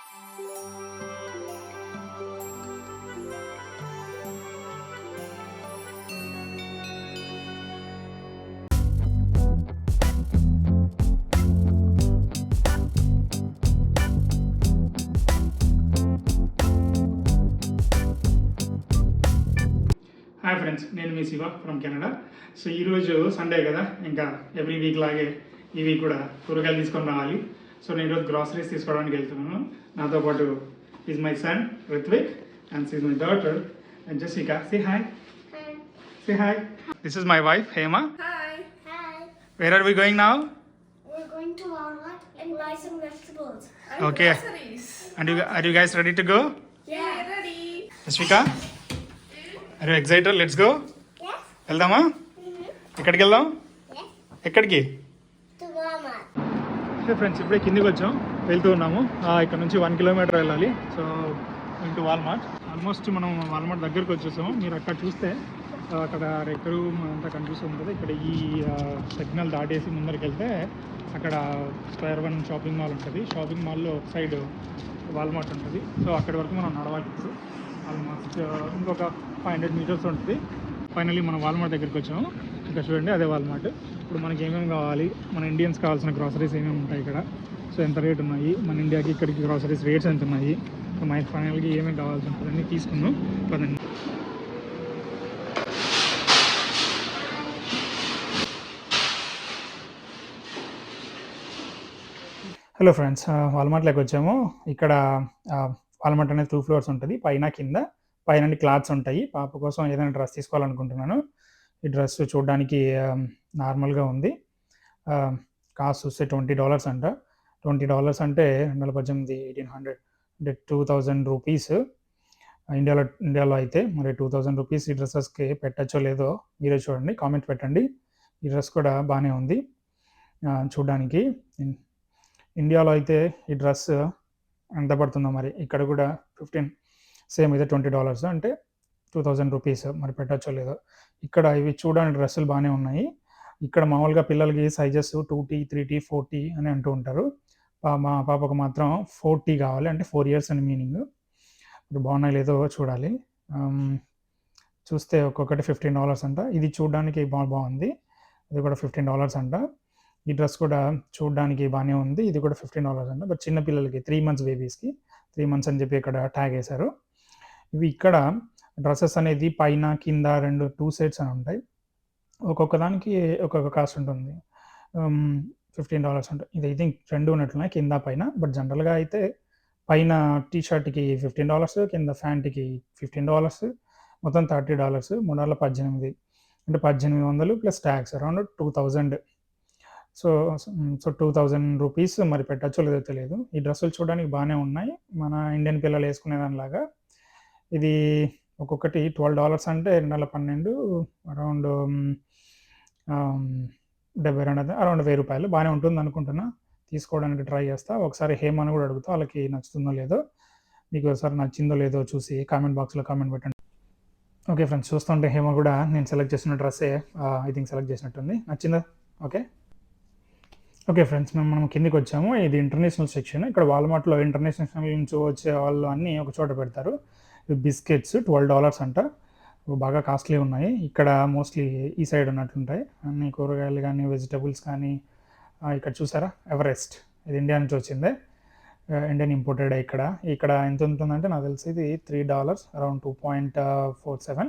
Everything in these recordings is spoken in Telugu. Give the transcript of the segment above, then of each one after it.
హాయ్ ఫ్రెండ్స్, నేను మీ శివ ఫ్రమ్ కెనడా. సో ఈరోజు సండే కదా, ఇంకా ఎవ్రీ వీక్ లాగే ఈ వీక్ కూడా కూరగాయలు తీసుకొని రావాలి. సో నేను ఈరోజు గ్రాసరీస్ తీసుకోవడానికి వెళ్తున్నాను. నాతో పాటు is my son Rithvik and is my daughter and Jessica. Say hi. Say hi. This is my wife Hema. Hi. Where are we going now? We're going to Walmart and buy some vegetables. Okay. And are you guys ready to go? Yeah, ready. Jessica, are you excited? Let's go. Yes. వెళ్దామా? ఎక్కడికి వెళ్దాం? Yes. ఎక్కడికి? To Walmart. ఫ్రెండ్స్, ఇప్పుడే కిందికి వచ్చాం, వెళ్తూ ఉన్నాము. ఇక్కడ నుంచి 1 కిలోమీటర్ వెళ్ళాలి. So into Walmart. ఆల్మోస్ట్ మనం వాల్మార్ట్ దగ్గరికి వచ్చేసాము. మీరు అక్కడ చూస్తే అక్కడ రెక్కరు అంతా కనిపిస్తుంది కదా. ఇక్కడ ఈ సిగ్నల్ దాటేసి ముందరికి వెళ్తే అక్కడ స్క్వేర్ 1 షాపింగ్ మాల్ ఉంటుంది. షాపింగ్ మాల్లో ఒక సైడ్ వాల్మార్ట్ ఉంటుంది. సో అక్కడి వరకు మనం నడవాలి. ఇప్పుడు ఆల్మోస్ట్ ఇంకొక 500 మీటర్స్ ఉంటుంది. ఫైనల్లీ మనం వాల్మార్ట్ దగ్గరికి వచ్చాము. ఇక్కడ చూడండి, అదే వాల్మార్ట్. ఇప్పుడు మనకి ఏమేమి కావాలి, మన ఇండియన్స్ కావాల్సిన గ్రాసరీస్ ఏమేమి ఉంటాయి ఇక్కడ, సో ఎంత రేట్ ఉన్నాయి, మన ఇండియాకి ఇక్కడికి గ్రాసరీస్ రేట్స్ ఎంత ఉన్నాయి, సో మన ఫైనల్గా ఏమేమి కావాల్సి ఉంటుంది అన్నీ తీసుకుందాం పదండి. హలో ఫ్రెండ్స్, వాల్మార్ట్లోకి వచ్చాము. ఇక్కడ వాల్మార్ట్ అనేది 2 ఫ్లోర్స్ ఉంటుంది, పైన కింద. పైన క్లాత్స్ ఉంటాయి. పాప కోసం ఏదైనా డ్రెస్ తీసుకోవాలనుకుంటున్నాను. ఈ డ్రెస్ చూడడానికి నార్మల్గా ఉంది. కాస్ట్ చూస్తే $20 అంట. $20 అంటే 2018 1800 అంటే 2000 రూపీస్. ఇండియాలో అయితే మరి 2000 రూపీస్ ఈ డ్రెస్సెస్కి పెట్టచ్చో లేదో మీరే చూడండి, కామెంట్ పెట్టండి. ఈ డ్రెస్ కూడా బాగానే ఉంది చూడడానికి. ఇండియాలో అయితే ఈ డ్రెస్ ఎంత పడుతుందో మరి, ఇక్కడ కూడా 15 సేమ్ అయితే $20 అంటే 2000 రూపీస్. మరి పెట్టచ్చో లేదో. ఇక్కడ ఇవి చూడడానికి డ్రెస్సులు బాగానే ఉన్నాయి. ఇక్కడ మామూలుగా పిల్లలకి సైజెస్ 2T 3T 4T అని అంటూ ఉంటారు. మా పాపకు మాత్రం 4T కావాలి, అంటే 4 years అని మీనింగ్. ఇప్పుడు బాగున్నాయి లేదో చూడాలి. చూస్తే ఒక్కొక్కటి $15 అంట. ఇది చూడడానికి బాగుంది, ఇది కూడా $15 అంట. ఈ డ్రెస్ కూడా చూడడానికి బాగానే ఉంది, ఇది కూడా $15 అంట. బట్ చిన్న పిల్లలకి 3 months బేబీస్కి 3 months అని చెప్పి ఇక్కడ ట్యాగ్ వేశారు. ఇవి ఇక్కడ డ్రెస్సెస్ అనేది పైన కింద 2 sets అని ఉంటాయి. ఒక్కొక్క దానికి ఒక్కొక్క కాస్ట్ ఉంటుంది. $15 అంట. ఇది ఐ థింక్ 2 ఉన్నట్లున్నాయి, కింద పైన. బట్ జనరల్గా అయితే పైన టీ షర్ట్కి $15, కింద ప్యాంట్కి $15, మొత్తం $30. 318 అంటే 1800 plus tax around 2000. So 2000 rupees మరి పెట్టచ్చో లేదో తెలియదు. ఈ డ్రెస్సులు చూడడానికి బాగానే ఉన్నాయి, మన ఇండియన్ పిల్లలు వేసుకునే దానిలాగా. ఇది ఒక్కొక్కటి $12 అంటే 2012 అరౌండ్ 70 అరౌండ్ ₹1000 బాగానే ఉంటుంది అనుకుంటున్నా. తీసుకోవడానికి ట్రై చేస్తా. ఒకసారి హేమని కూడా అడుగుతా, వాళ్ళకి నచ్చుతుందో లేదో. మీకు ఒకసారి నచ్చిందో లేదో చూసి కామెంట్ బాక్స్లో కామెంట్ పెట్టండి. ఓకే ఫ్రెండ్స్, చూస్తుంటే హేమ కూడా నేను సెలెక్ట్ చేసిన డ్రెస్సే ఐ థింక్ సెలెక్ట్ చేసినట్టుంది. నచ్చిందా? ఓకే ఫ్రెండ్స్, మనం కిందికి వచ్చాము. ఇది ఇంటర్నేషనల్ సెక్షన్. ఇక్కడ వాల్మార్ట్లో ఇంటర్నేషనల్ నుంచి వచ్చే వాళ్ళు అన్నీ ఒక చోట పెడతారు. బిస్కెట్స్ $12 అంట. బాగా కాస్ట్లీ ఉన్నాయి. ఇక్కడ మోస్ట్లీ ఈ సైడ్ ఉన్నట్లుంటాయి అన్ని కూరగాయలు కానీ వెజిటబుల్స్ కానీ. ఇక్కడ చూసారా, ఎవరెస్ట్, ఇది ఇండియా నుంచి వచ్చిందే, ఇండియన్ ఇంపోర్టెడ్. ఇక్కడ ఎంత ఉంటుందంటే నాకు తెలిసి ఇది $3 అరౌండ్ 2.47.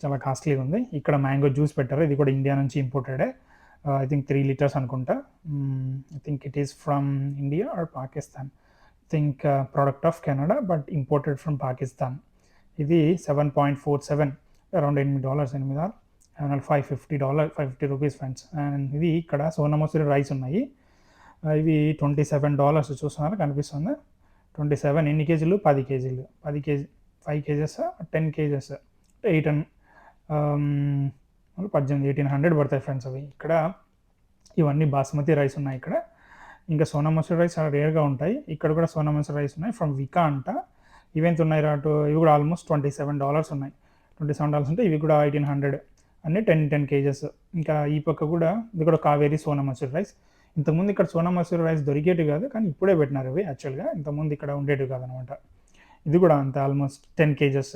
చాలా కాస్ట్లీగా ఉంది. ఇక్కడ మ్యాంగో జ్యూస్ పెట్టారు, ఇది కూడా ఇండియా నుంచి ఇంపోర్టెడే. I think 3 liters అనుకుంటా. I think it is from India or Pakistan. I think product of Canada but imported from Pakistan. ఇది 7.47 around $8 around $550 rupees friends. And ఇది ఇక్కడ సోనా మసూరి రైస్ ఉన్నాయి. ఇవి $27 చూస్తున్నారు, కనిపిస్తుంది. 27 ఎన్ని కేజీలు? 10 కేజీలు. 10 కేజీ 5 కేజెస్ 10 కేజెస్ 1800 పడతాయి ఫ్రెండ్స్ అవి. ఇక్కడ ఇవన్నీ బాస్మతి రైస్ ఉన్నాయి ఇక్కడ. ఇంకా సోనా మసూరి రైస్ చాలా రేర్గా ఉంటాయి. ఇక్కడ కూడా సోనా మసూరి రైస్ ఉన్నాయి, ఫ్రమ్ వికా అంట. ఇవెంత ఉన్నాయి రాటు, ఇవి కూడా ఆల్మోస్ట్ $27 ఉన్నాయి. $27 అంటే ఇవి కూడా 1800 అన్నీ 10 కేజెస్. ఇంకా ఈ పక్క కూడా ఇది కూడా కావేరీ సోనా మసూరి రైస్, ఇంతకుముందు ఇక్కడ సోనా మసూరి రైస్ దొరికేటివి కాదు, కానీ ఇప్పుడే పెట్టినారు ఇవి యాక్చువల్గా. ఇంతకుముందు ఇక్కడ ఉండేటివి కాదనమాట. ఇది కూడా అంతే, ఆల్మోస్ట్ 10 కేజెస్.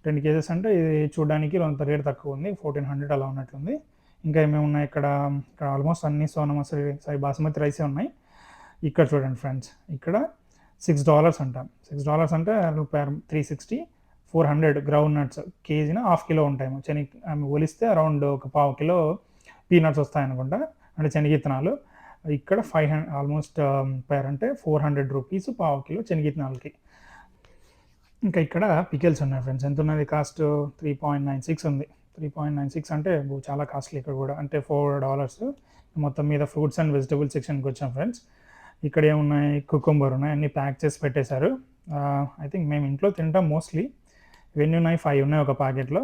10 కేజెస్ అంటే ఇది చూడడానికి అంత రేట్ తక్కువ ఉంది, 1400 అలా ఉన్నట్లుంది. ఇంకా ఏమేమి ఉన్నాయి ఇక్కడ? ఇక్కడ ఆల్మోస్ట్ అన్ని సోనా మసూరి బాస్మతి రైసే ఉన్నాయి. ఇక్కడ చూడండి ఫ్రెండ్స్, ఇక్కడ $6 అంట. $6 అంటే రూపాయి 360, 400 గ్రౌండ్ నట్స్ కేజీన ½ కిలో ఉంటాయేమో. ఒలిస్తే అరౌండ్ ఒక పావు కిలో పీనట్స్ వస్తాయనుకుంటా, అంటే శనగిత్తనాలు. ఇక్కడ 500 ఆల్మోస్ట్ పేర్ అంటే 400 రూపీస్ పావు కిలో శనగిత్తనాలకి. ఇంకా ఇక్కడ పికిల్స్ ఉన్నాయి ఫ్రెండ్స్. ఎంత ఉన్నది కాస్ట్? 3.96 ఉంది. 3.96 అంటే చాలా కాస్ట్లీ ఇక్కడ కూడా, అంటే $4. మొత్తం మీద ఫ్రూట్స్ అండ్ వెజిటబుల్ సెక్షన్కి వచ్చాం ఫ్రెండ్స్. ఇక్కడ ఏమున్నాయి? కుకుంబర్ ఉన్నాయి, అన్నీ ప్యాక్ చేసి పెట్టేశారు. ఐ థింక్ మేము ఇంట్లో తింటాం మోస్ట్లీ. ఇవన్నీ ఉన్నాయి, 5 ఉన్నాయి ఒక ప్యాకెట్లో.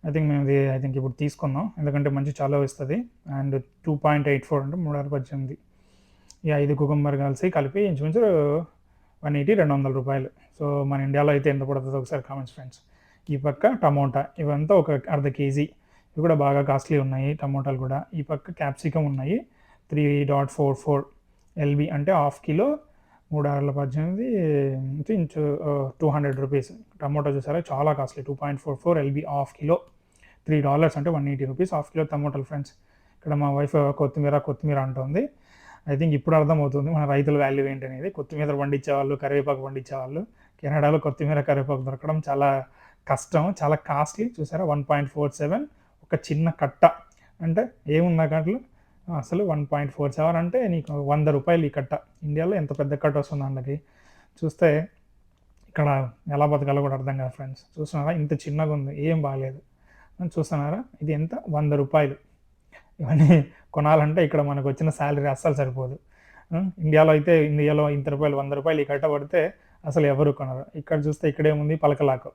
ఐ థింక్ ఇప్పుడు తీసుకుందాం, ఎందుకంటే మంచి చాలా వస్తుంది. అండ్ 2.84 అంటే 3.18. ఈ 5 కుకుంబర్ కలిపి ఇంచుమించు 180-200 రూపాయలు. సో మన ఇండియాలో అయితే ఎంత పడుతుందో ఒకసారి కామెంట్స్ ఫ్రెండ్స్. ఈ పక్క టమోటా, ఇవంతా ఒక ½ కేజీ. ఇవి కూడా బాగా కాస్ట్లీ ఉన్నాయి టమోటాలు కూడా. ఈ పక్క క్యాప్సికమ్ ఉన్నాయి, 3.44 LB అంటే ½ కిలో 3.18 200 రూపీస్. టమోటా చూసారా చాలా కాస్ట్లీ, 2.44 LB ½ కిలో, $3 అంటే 180 రూపీస్ ½ కిలో టమోటాలు ఫ్రెండ్స్. ఇక్కడ మా వైఫ్ కొత్తిమీర అంటుంది. ఐ థింక్ ఇప్పుడు అర్థమవుతుంది మన రైతుల వాల్యూ ఏంటనేది. కొత్తిమీర పండించేవాళ్ళు, కరివేపాకు పండించేవాళ్ళు. కెనడాలో కొత్తిమీర కరివేపాకు దొరకడం చాలా కష్టం, చాలా కాస్ట్లీ. చూసారా 1.47 ఒక చిన్న కట్ట. అంటే ఏముంది అక్కట్లో అసలు 1.47 అంటే నీకు 100 రూపాయలు ఈ కట్ట. ఇండియాలో ఎంత పెద్ద కట్ట వస్తుంది అందులోకి. చూస్తే ఇక్కడ ఎలా బతకాలో కూడా అర్థం కాదు ఫ్రెండ్స్. చూస్తున్నారా ఇంత చిన్నగా ఉంది, ఏం బాగాలేదు. చూస్తున్నారా ఇది ఎంత? 100 రూపాయలు. ఇవన్నీ కొనాలంటే ఇక్కడ మనకు వచ్చిన శాలరీ అస్సలు సరిపోదు. ఇండియాలో ఇంత రూపాయలు, 100 రూపాయలు ఈ కట్ట పడితే అసలు ఎవరు కొనరు. ఇక్కడ చూస్తే ఇక్కడేముంది? పలకలాకు,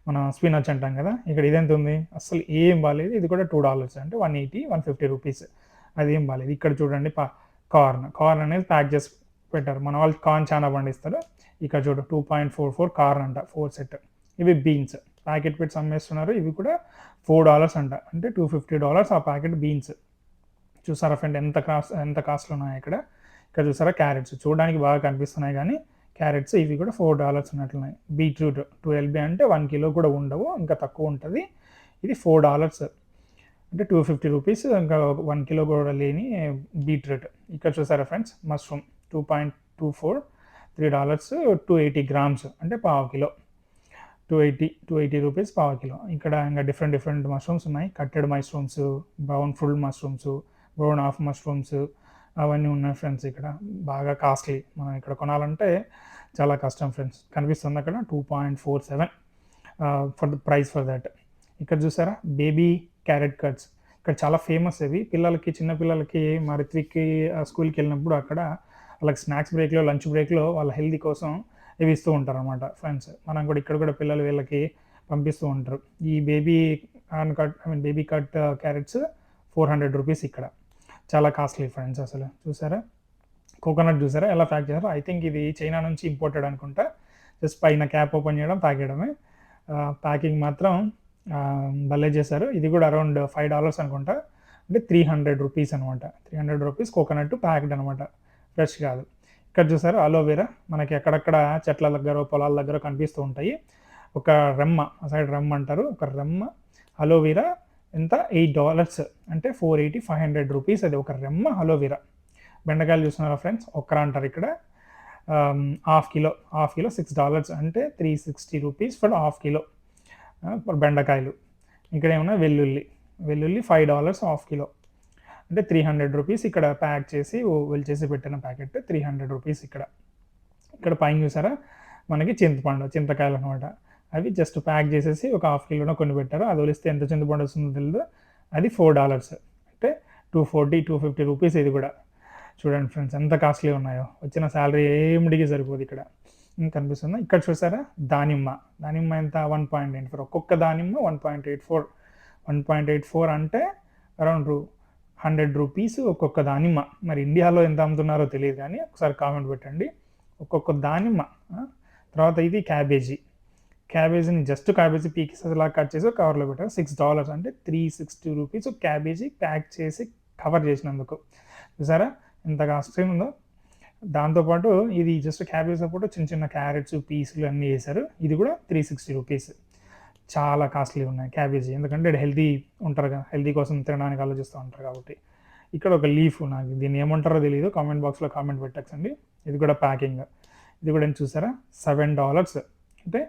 మనం స్పినచ్ అంటాం కదా, ఇక్కడ ఇదెంత ఉంది? అసలు ఏం బాగాలేదు. ఇది కూడా $2 అంటే 180-150 రూపీస్. అది ఏం బాగాలేదు. ఇక్కడ చూడండి కార్న్ అనేది ప్యాక్ చేసి పెట్టారు. మన వాళ్ళు కార్న్ చాలా పండిస్తారు. ఇక్కడ చూడు 2.44 కార్న్ అంట, 4 సెట్. ఇవి బీన్స్ ప్యాకెట్ పెట్టి అమ్మేస్తున్నారు. ఇవి కూడా $4 అంట, అంటే $250 ఆ ప్యాకెట్ బీన్స్. చూసారా ఫ్రెండ్ ఎంత కాస్ట్లు ఉన్నాయి ఇక్కడ. ఇక్కడ చూసారా క్యారెట్స్ చూడడానికి బాగా కనిపిస్తున్నాయి, కానీ క్యారెట్స్ ఇవి కూడా $4 ఉన్నట్లున్నాయి. బీట్రూట్ 2 LB అంటే 1 కిలో కూడా ఉండవు, ఇంకా తక్కువ ఉంటుంది. ఇది $4 అంటే 250 రూపీస్, ఇంకా 1 కిలో కూడా లేని బీట్రూట్. ఇక్కడ చూసారా ఫ్రెండ్స్ మష్రూమ్ 2.24 $3, 280 గ్రామ్స్ అంటే పావు కిలో, 280 రూపీస్ పావు కిలో. ఇక్కడ ఇంకా డిఫరెంట్ మష్రూమ్స్ ఉన్నాయి. Cutted mushrooms, brown full mushrooms, brown half mushrooms, అవన్నీ ఉన్నాయి ఫ్రెండ్స్. ఇక్కడ బాగా కాస్ట్లీ, మనం ఇక్కడ కొనాలంటే చాలా కష్టం ఫ్రెండ్స్. కనిపిస్తుంది అక్కడ 2.47 for the price for that. ఇక్కడ చూసారా బేబీ క్యారెట్ కట్స్, ఇక్కడ చాలా ఫేమస్ ఇవి. చిన్న పిల్లలకి మా రిత్విక్కి స్కూల్కి వెళ్ళినప్పుడు అక్కడ వాళ్ళకి స్నాక్స్ బ్రేక్లో, లంచ్ బ్రేక్లో వాళ్ళ హెల్తీ కోసం ఇవి ఇస్తూ ఉంటారు అనమాట ఫ్రెండ్స్. మనం కూడా ఇక్కడ కూడా పిల్లలు వీళ్ళకి పంపిస్తూ ఉంటారు. ఈ బేబీ కట్ క్యారెట్స్ 400 రూపీస్ ఇక్కడ. చాలా కాస్ట్లీ ఫ్రెండ్స్ అసలు. చూసారా కోకోనట్ చూసారా ఎలా ప్యాక్ చేశారు? ఐ థింక్ ఇది చైనా నుంచి ఇంపోర్టెడ్ అనుకుంటా. జస్ట్ పైన క్యాప్ ఓపెన్ చేయడం, తాగడమే. ప్యాకింగ్ మాత్రం భలే చేశారు. ఇది కూడా అరౌండ్ $5 అనుకుంటా, అంటే 300 రూపీస్ అనమాట. 300 రూపీస్ కోకోనట్ ప్యాక్డ్ అనమాట, ఫ్రెష్ కాదు. ఇక్కడ చూసారు అలోవెరా, మనకి అక్కడక్కడ చెట్ల దగ్గర పొలాల దగ్గర కనిపిస్తూ ఉంటాయి. ఒక రెమ్మ, ఆ సైడ్ రెమ్మ అంటారు, ఒక రెమ్మ అలోవెరా ఎంత? $8 అంటే 480-500 రూపీస్. అది ఒక రెమ్మ అలోవెరా. బెండకాయలు చూస్తున్నారా ఫ్రెండ్స్, ఒకరా అంటారు ఇక్కడ. ½ కిలో $6 అంటే 360 రూపీస్ ఫర్ ½ కిలో బెండకాయలు. ఇక్కడ ఏమన్నా వెల్లుల్లి $5 ½ కిలో, అంటే 300 రూపీస్. ఇక్కడ ప్యాక్ చేసి చేసి పెట్టిన ప్యాకెట్ 300 రూపీస్. ఇక్కడ పైన చూసారా మనకి చింతకాయలు అనమాట. అవి జస్ట్ ప్యాక్ చేసేసి ఒక ½ కిలోనో కొన్ని పెట్టారు. అది వలిస్తే ఎంత చింతపండు వస్తుందో తెలియదు. అది $4 అంటే 240-250 రూపీస్. ఇది కూడా చూడండి ఫ్రెండ్స్ ఎంత కాస్ట్లీ ఉన్నాయో. వచ్చిన శాలరీ ఏమిటికి సరిపోదు ఇక్కడ. కనిపిస్తుందా? ఇక్కడ చూసారా దానిమ్మ ఎంత? 1.84 ఒక్కొక్క దానిమ్మ 1.84 అంటే అరౌండ్ 100 రూపీస్ ఒక్కొక్క దానిమ్మ. మరి ఇండియాలో ఎంత అమ్ముతున్నారో తెలియదు, కానీ ఒకసారి కామెంట్ పెట్టండి. ఒక్కొక్క దానిమ్మ. తర్వాత ఇది క్యాబేజీని జస్ట్ క్యాబేజీ పీసెస్ అలా కట్ చేసి కవర్లో పెట్టారు. $6 అంటే 360 రూపీస్ క్యాబేజీ ప్యాక్ చేసి కవర్ చేసినందుకు. చూసారా ఎంత కాస్ట్లీ ఉందో. దాంతోపాటు ఇది జస్ట్ క్యాబేజ్తో పాటు చిన్న చిన్న క్యారెట్స్ పీసులు అన్నీ వేశారు. ఇది కూడా 360 రూపీస్. చాలా కాస్ట్లీ ఉన్నాయి క్యాబేజీ, ఎందుకంటే హెల్తీ ఉంటారు కదా, హెల్తీ కోసం తినడానికి ఆలోచిస్తూ ఉంటారు కాబట్టి. ఇక్కడ ఒక లీఫ్, నాకు దీన్ని ఏమంటారో తెలియదు, కామెంట్ బాక్స్లో కామెంట్ పెట్టచ్చండి. ఇది కూడా ప్యాకింగ్, ఇది కూడా చూసారా $7 అంటే.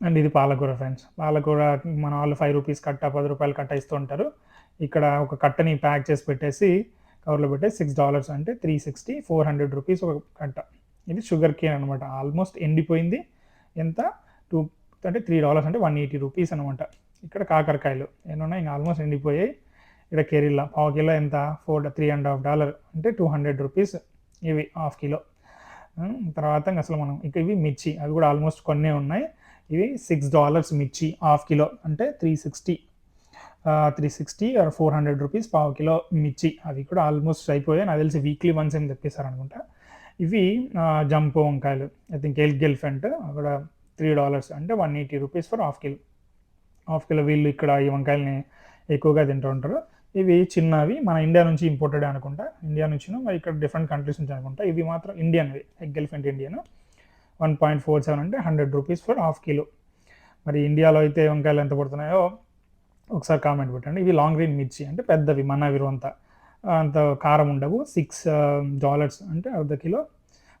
అండ్ ఇది పాలకూర ఫ్రెండ్స్. పాలకూర మన వాళ్ళు 5 రూపీస్ కట్ట, 10 రూపాయలు కట్ట ఇస్తూ ఉంటారు. ఇక్కడ ఒక కట్టని ప్యాక్ చేసి పెట్టేసి కవర్లో పెట్టేసి $6 అంటే 360, 400 రూపీస్ ఒక కట్ట. ఇది షుగర్ కేన్ అనమాట, ఆల్మోస్ట్ ఎండిపోయింది. ఎంత అంటే $3 అంటే 180 రూపీస్ అనమాట. ఇక్కడ కాకరకాయలు ఏమన్నా ఇంకా ఆల్మోస్ట్ ఎండిపోయాయి. ఇక్కడ కేరళ పావు కిలో ఎంత, $3.5 అంటే 200 రూపీస్. ఇవి హాఫ్ కిలో. తర్వాత అసలు మనం ఇక ఇవి మిర్చి, అవి కూడా ఆల్మోస్ట్ కొన్నే ఉన్నాయి. ఇవి $6 మిర్చి హాఫ్ కిలో అంటే 360 ఆర్ 400 రూపీస్ పావు కిలో మిర్చి. అవి కూడా ఆల్మోస్ట్ అయిపోయాయి, నాకు తెలిసి వీక్లీ వన్స్ ఏం తెప్పిస్తారు అనుకుంటా. ఇవి జంపో వంకాయలు, ఐ థింక్ ఎలిఫెంట్, అక్కడ $3 అంటే 180 రూపీస్ ఫర్ హాఫ్ కిలో. వీళ్ళు ఇక్కడ ఈ వంకాయలని ఎక్కువగా తింటూ ఉంటారు. ఇవి చిన్నవి, మన ఇండియా నుంచి ఇంపోర్టెడ్ అనుకుంటా, ఇండియా నుంచి మరి ఇక్కడ డిఫరెంట్ కంట్రీస్ నుంచి అనుకుంటా. ఇవి మాత్రం ఇండియన్వి, ఎలిఫెంట్ ఇండియన్. 1.47 అంటే 100 రూపీస్ ఫర్ హాఫ్ కిలో. మరి ఇండియాలో అయితే వంకాయలు ఎంత పడుతున్నాయో ఒకసారి కామెంట్ పెట్టండి. ఇవి లాంగ్ గ్రీన్ మిర్చి అంటే పెద్దవి, మన విరువంతా అంత కారం ఉండవు. $6 అంటే అర్ధ కిలో,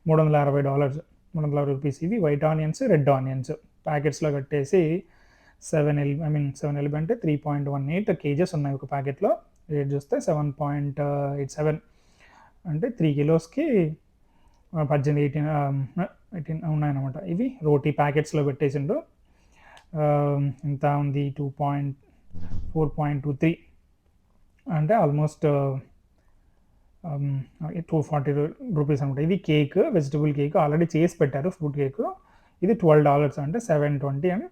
$360, 360 రూపీస్. ఇవి వైట్ ఆనియన్స్, రెడ్ ఆనియన్స్ ప్యాకెట్స్లో కట్టేసి 7LB అంటే 3.18 kgs ఉన్నాయి ఒక ప్యాకెట్లో. రేట్ చూస్తే 7.87 అంటే 3 కిలోస్కి 18 ఉన్నాయన్నమాట. ఇవి రోటీ ప్యాకెట్స్లో పెట్టేసిండ్రు. ఎంత ఉంది, 4.23 అంటే ఆల్మోస్ట్ 240 రూపీస్ అనమాట. ఇది కేక్, వెజిటబుల్ కేక్ ఆల్రెడీ చేసి పెట్టారు, ఫ్రూట్ కేక్. ఇది $12 అంటే 720 అండ్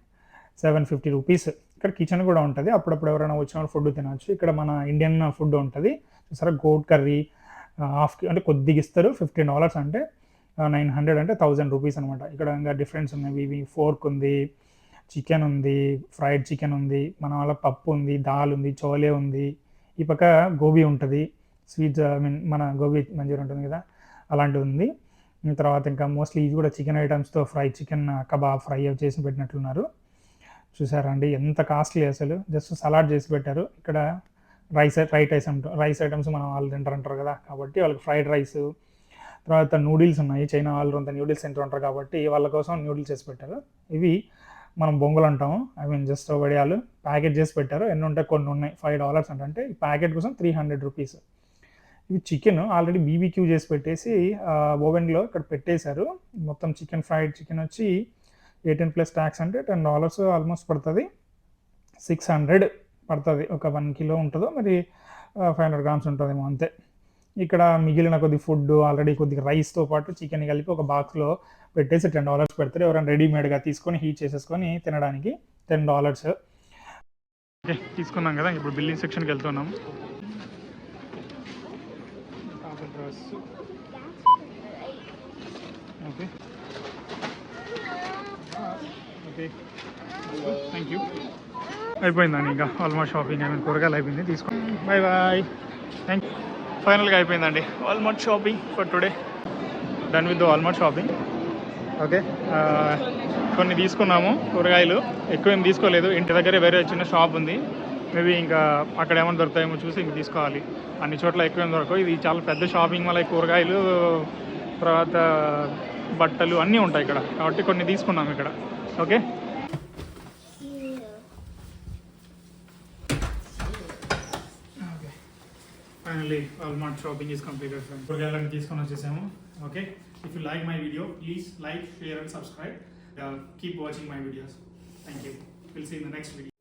750 రూపీస్. ఇక్కడ కిచెన్ కూడా ఉంటుంది, అప్పుడప్పుడు ఎవరైనా వచ్చిన ఫుడ్ తినవచ్చు. ఇక్కడ మన ఇండియన్ ఫుడ్ ఉంటుంది చూసారా, గోట్ కర్రీ అంటే కొద్దిగా ఇస్తారు. $15 అంటే 900 అంటే 1000 రూపీస్ అనమాట. ఇక్కడ ఇంకా డిఫరెన్స్ ఉన్నాయి. ఇవి ఫోర్క్ ఉంది, చికెన్ ఉంది, ఫ్రైడ్ చికెన్ ఉంది, మన వాళ్ళ పప్పు ఉంది, దాల్ ఉంది, చోలే ఉంది. ఈ పక్క గోబీ ఉంటుంది, స్వీట్స్ మన గోబీ మంచూరియా ఉంటుంది కదా, అలాంటిది ఉంది. తర్వాత ఇంకా మోస్ట్లీ ఇది కూడా చికెన్ ఐటమ్స్తో చికెన్ కబాబ్ ఫ్రై చేసి పెట్టినట్లున్నారు. చూసారా అండి ఎంత కాస్ట్లీ, అసలు జస్ట్ సలాడ్ చేసి పెట్టారు. ఇక్కడ రైస్ ఐటమ్స్ మనం వాళ్ళు తింటారంటారు కదా, కాబట్టి వాళ్ళకి ఫ్రైడ్ రైస్, తర్వాత నూడిల్స్ ఉన్నాయి. చైనా వాళ్ళు అంత నూడిల్స్ తింటుంటారు కాబట్టి వాళ్ళ కోసం నూడిల్స్ చేసి పెట్టారు. ఇవి మనం బొంగులు అంటాము, జస్ట్ వడియాలు ప్యాకెట్ చేసి పెట్టారు. ఎన్ని ఉంటాయి, కొన్ని ఉన్నాయి. $5 అంటే ఈ ప్యాకెట్ కోసం 300 రూపీస్. ఇవి చికెన్ ఆల్రెడీ BBQ చేసి పెట్టేసి ఓవెన్లో ఇక్కడ పెట్టేశారు. మొత్తం ఫ్రైడ్ చికెన్ వచ్చి 18+ ట్యాక్స్ అంటే $10 ఆల్మోస్ట్ పడుతుంది. 600 పడుతుంది. ఒక 1 కిలో ఉంటుందో మరి 500 గ్రామ్స్ ఉంటుందేమో అంతే. ఇక్కడ మిగిలిన కొద్ది ఫుడ్ ఆల్రెడీ కొద్దిగా రైస్తో పాటు చికెన్ కలిపి ఒక బాక్స్లో పెట్టేసి $10 పెడతారు. ఎవరైనా రెడీమేడ్గా తీసుకొని హీట్ చేసేసుకొని తినడానికి $10. ఓకే, తీసుకున్నాం కదా, ఇప్పుడు బిల్లింగ్ సెక్షన్కి వెళ్తున్నాం. Okay okay, thank you. అయిపోయిందండి ఇంకా ఆల్మోస్ట్ షాపింగ్. కూరగాయలు అయిపోయింది, తీసుకోండి. Bye bye, thank you. ఫైనల్గా అయిపోయిందండి almost shopping for today. Done with almost shopping. Okay, కొన్ని తీసుకున్నాము కూరగాయలు, ఎక్కువ ఏం తీసుకోలేదు. ఇంటి దగ్గరే వేరే చిన్న షాప్ ఉంది, మేబీ ఇంకా అక్కడ ఏమైనా దొరుకుతాయేమో చూసి ఇంక తీసుకోవాలి. అన్ని చోట్ల ఎక్కువ ఏం దొరకవు. ఇది చాలా పెద్ద షాపింగ్ మాల్, కూరగాయలు తర్వాత బట్టలు అన్నీ ఉంటాయి ఇక్కడ, కాబట్టి కొన్ని తీసుకున్నాము ఇక్కడ. Okay, finally almost shopping is completed. కూరగాయలన్నీ తీసుకొని వచ్చేసాము. Okay, if you like my video, please like, share and subscribe. Keep watching my videos. Thank you. We'll see you in the next video.